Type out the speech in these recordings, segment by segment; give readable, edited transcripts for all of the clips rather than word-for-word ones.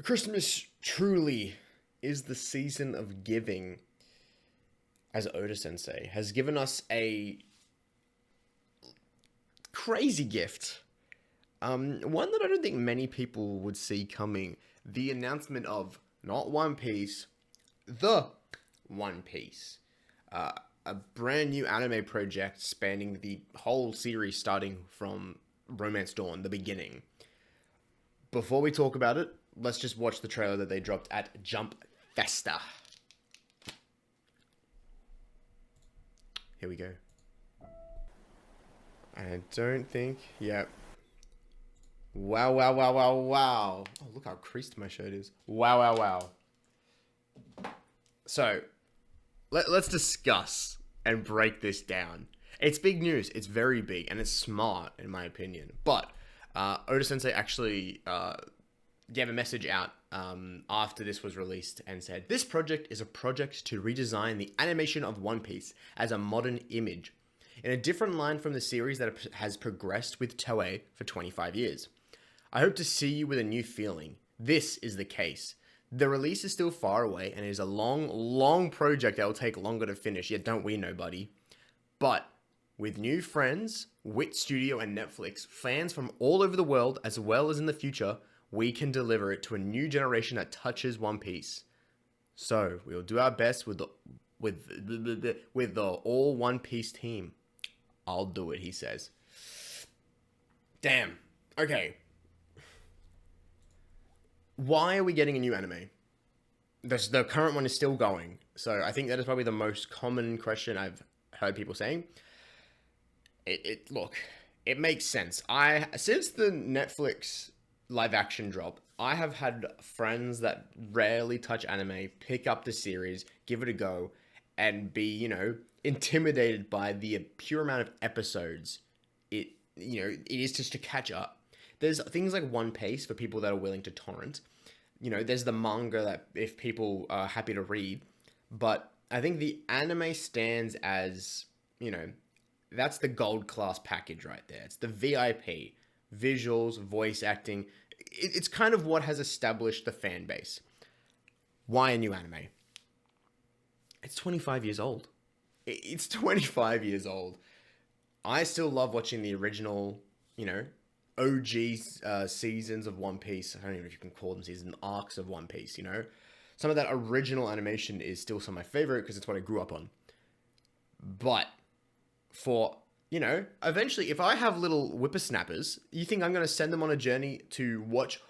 Christmas truly is the season of giving, as Oda Sensei has given us a crazy gift. One that I don't think many people would see coming. The announcement of not One Piece, the One Piece. A brand new anime project spanning the whole series starting from Romance Dawn, the beginning. Before we talk about it, let's just watch the trailer that they dropped at Jump Festa. Here we go. I don't think. Yep. Wow, wow, wow, wow, wow. Oh, look how creased my shirt is. Wow, wow, wow. So, let's discuss and break this down. It's big news. It's very big, and it's smart, in my opinion. But Oda Sensei actually gave a message out after this was released and said, "This project is a project to redesign the animation of One Piece as a modern image, in a different line from the series that has progressed with Toei for 25 years. I hope to see you with a new feeling. This is the case. The release is still far away and it is a long, long project that will take longer to finish, yet don't we know, buddy? But with new friends, Wit Studio and Netflix, fans from all over the world, as well as in the future, we can deliver it to a new generation that touches One Piece. So we'll do our best with the all One Piece team. I'll do it," he says. Damn. Okay. Why are we getting a new anime? The current one is still going. So I think that is probably the most common question I've heard people saying. Look, it makes sense. Since the Netflix live action drop, I have had friends that rarely touch anime pick up the series, give it a go, and be, intimidated by the pure amount of episodes it is just to catch up. There's things like One Piece for people that are willing to torrent. There's the manga that if people are happy to read, but I think the anime stands as, that's the gold class package right there. It's the VIP. Visuals, voice acting. It's kind of what has established the fan base. Why a new anime? It's 25 years old. It's 25 years old. I still love watching the original, OG seasons of One Piece. I don't even know if you can call them seasons, arcs of One Piece, Some of that original animation is still some of my favorite because it's what I grew up on. But for, eventually, if I have little whippersnappers, you think I'm going to send them on a journey to watch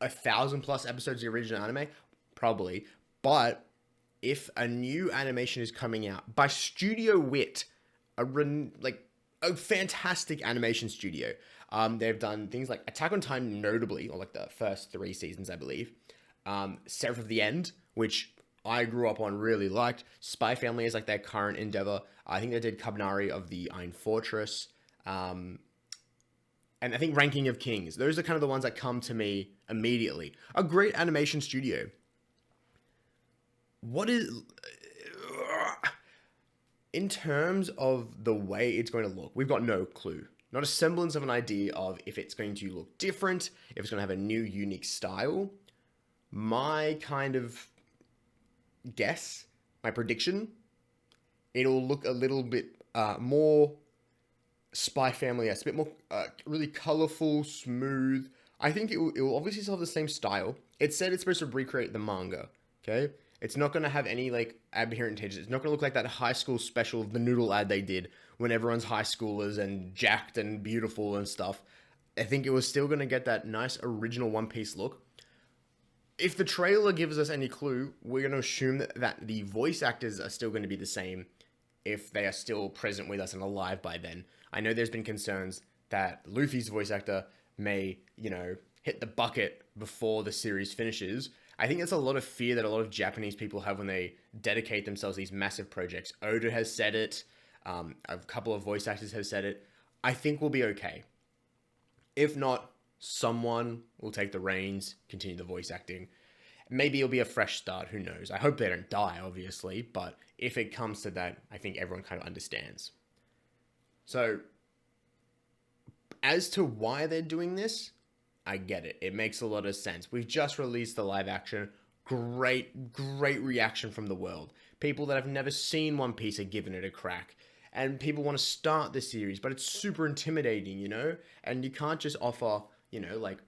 1,000+ episodes of the original anime? Probably. But if a new animation is coming out by Studio Wit, a fantastic animation studio. They've done things like Attack on Titan, notably, or like the first 3 seasons, I believe. Seraph of the End, which I grew up on, really liked. Spy Family is like their current endeavor. I think they did Kabanari of the Iron Fortress. And I think Ranking of Kings. Those are kind of the ones that come to me immediately. A great animation studio. What is... In terms of the way it's going to look, we've got no clue. Not a semblance of an idea of if it's going to look different, if it's going to have a new, unique style. My kind of guess, my prediction, it'll look a little bit more Spy Family. It's a bit more really colorful, smooth. I think it will obviously still have the same style. It said it's supposed to recreate the manga, okay? It's not going to have any aberrant changes. It's not going to look like that high school special of the Noodle ad they did when everyone's high schoolers and jacked and beautiful and stuff. I think it was still going to get that nice original One Piece look. If the trailer gives us any clue, we're going to assume that the voice actors are still going to be the same if they are still present with us and alive by then. I know there's been concerns that Luffy's voice actor may, hit the bucket before the series finishes. I think that's a lot of fear that a lot of Japanese people have when they dedicate themselves to these massive projects. Oda has said it. A couple of voice actors have said it. I think we'll be okay. If not, someone will take the reins, continue the voice acting. Maybe it'll be a fresh start. Who knows? I hope they don't die, obviously. But if it comes to that, I think everyone kind of understands. So, as to why they're doing this, I get it. It makes a lot of sense. We've just released the live action. Great reaction from the world. People that have never seen One Piece are giving it a crack. And people want to start the series, but it's super intimidating, you know? And you can't just offer, you know, like,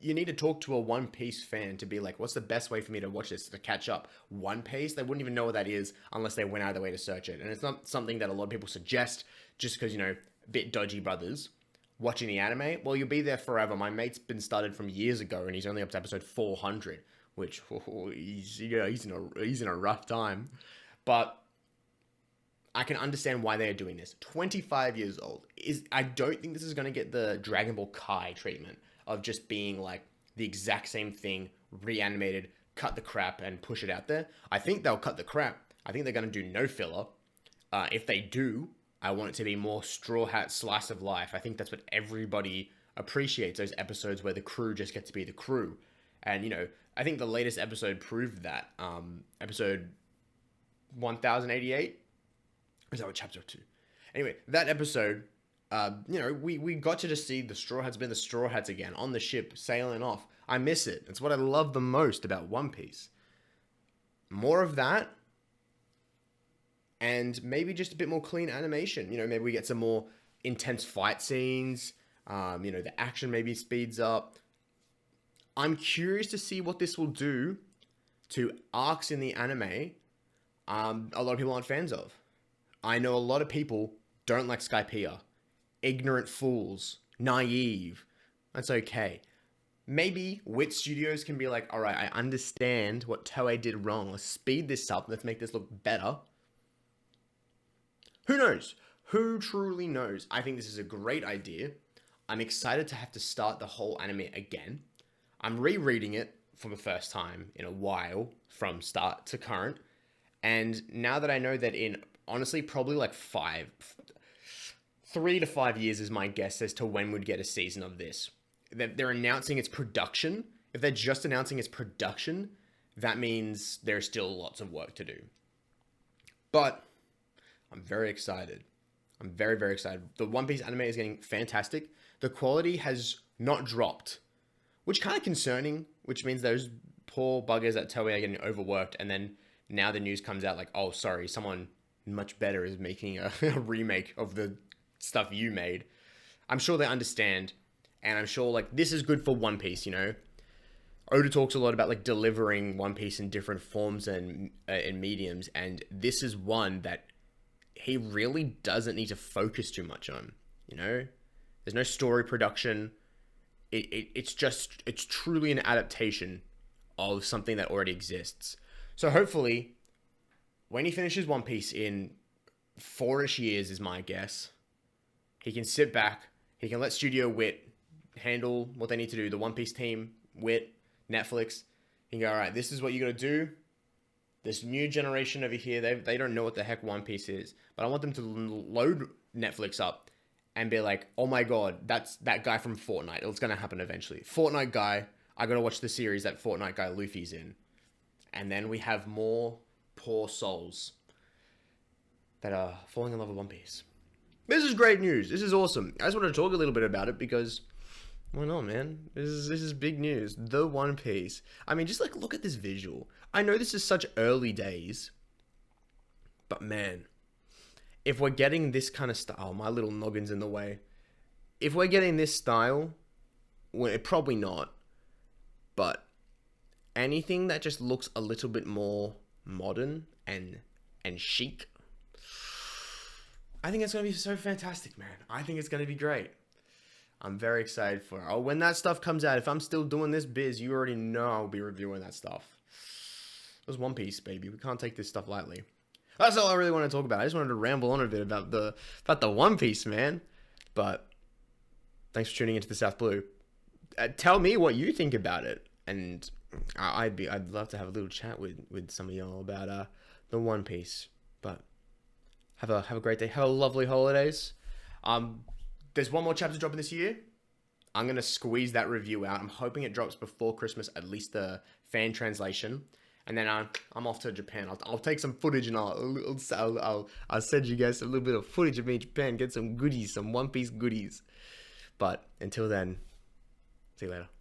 you need to talk to a One Piece fan to be like, what's the best way for me to watch this, to catch up? One Piece? They wouldn't even know what that is unless they went out of their way to search it. And it's not something that a lot of people suggest just because, you know, a bit dodgy brothers watching the anime. Well, you'll be there forever. My mate's been started from years ago, and he's only up to episode 400, which, he's in a rough time. But I can understand why they are doing this. 25 years old. I don't think this is going to get the Dragon Ball Kai treatment of just being like the exact same thing, reanimated, cut the crap, and push it out there. I think they'll cut the crap. I think they're going to do no filler. If they do, I want it to be more Straw Hat slice of life. I think that's what everybody appreciates, those episodes where the crew just get to be the crew. And, you know, I think the latest episode proved that. Episode 1088? Is that what chapter 2? Anyway, that episode, you know, we got to just see the Straw Hats being the Straw Hats again on the ship, sailing off. I miss it. It's what I love the most about One Piece. More of that, and maybe just a bit more clean animation. You know, maybe we get some more intense fight scenes. You know, the action maybe speeds up. I'm curious to see what this will do to arcs in the anime a lot of people aren't fans of. I know a lot of people don't like Skypiea. Ignorant fools. Naive. That's okay. Maybe Wit Studios can be like, alright, I understand what Toei did wrong. Let's speed this up. Let's make this look better. Who knows? Who truly knows? I think this is a great idea. I'm excited to have to start the whole anime again. I'm rereading it for the first time in a while, from start to current. And now that I know that in, honestly, probably like 3 to 5 years is my guess as to when we'd get a season of this. They're announcing its production. If they're just announcing its production, that means there's still lots of work to do. But I'm very excited. I'm very, very excited. The One Piece anime is getting fantastic. The quality has not dropped, which kind of concerning, which means those poor buggers at Toei are getting overworked, and then now the news comes out like, oh, sorry, someone much better is making a remake of the stuff you made. I'm sure they understand, and I'm sure, like, this is good for One Piece, you know? Oda talks a lot about, like, delivering One Piece in different forms and mediums, and this is one that he really doesn't need to focus too much on, you know? There's no story production. It's truly an adaptation of something that already exists. So hopefully, when he finishes One Piece in 4-ish years is my guess, he can sit back, he can let Studio Wit handle what they need to do, the One Piece team, Wit, Netflix. He can go, alright, this is what you gotta do. This new generation over here, they don't know what the heck One Piece is. But I want them to load Netflix up and be like, oh my god, that's that guy from Fortnite. It's gonna happen eventually. Fortnite guy, I gotta watch the series that Fortnite guy Luffy's in. And then we have more poor souls that are falling in love with One Piece. This is great news. This is awesome. I just wanted to talk a little bit about it because, why not, man? This is big news. The One Piece. I mean, just like look at this visual. I know this is such early days, but man, if we're getting this kind of style, my little noggin's in the way. If we're getting this style, well, probably not, but anything that just looks a little bit more modern and chic, I think it's going to be so fantastic, man. I think it's going to be great. I'm very excited for it. Oh, when that stuff comes out, if I'm still doing this biz, you already know I'll be reviewing that stuff. It was One Piece, baby. We can't take this stuff lightly. That's all I really want to talk about. I just wanted to ramble on a bit about the One Piece, man. But thanks for tuning into the South Blue. Tell me what you think about it, and I'd love to have a little chat with some of y'all about the One Piece. But have a great day. Have a lovely holidays. There's one more chapter dropping this year. I'm gonna squeeze that review out. I'm hoping it drops before Christmas, at least the fan translation. And then I'm off to Japan. I'll take some footage and I'll send you guys a little bit of footage of me in Japan. Get some goodies, some One Piece goodies. But until then, See you later.